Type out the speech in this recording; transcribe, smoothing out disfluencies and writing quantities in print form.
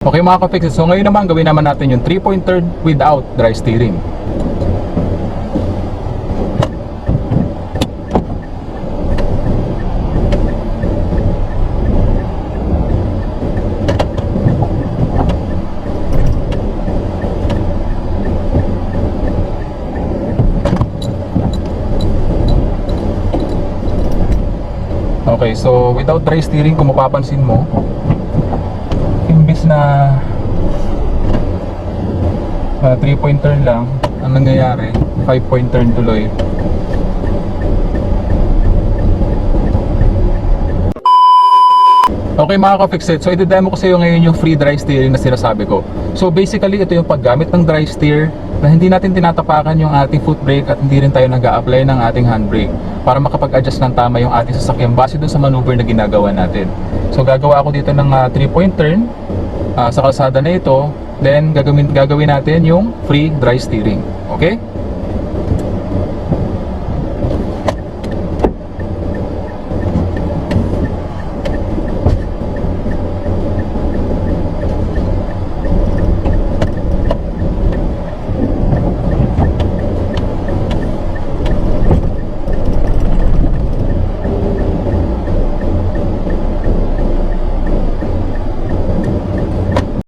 Okay mga ka-fixes, so ngayon naman gawin naman natin yung 3-point turn without dry steering. Okay, so without dry steering, kung mapapansin mo, imbis na 3-point turn lang ang nangyayari, 5-point turn tuloy. Okay mga ka-fixed, so iti-demo ko sa iyo ngayon yung free dry steering na sinasabi ko. So basically ito yung paggamit ng dry steer na hindi natin tinatapakan yung ating foot brake at hindi rin tayo nag-a-apply ng ating handbrake para makapag-adjust ng tama yung ating sasakyan base dun sa maneuver na ginagawa natin. So gagawa ako dito ng 3-point turn sa kalsada na ito, then gagawin natin yung free dry steering. Okay?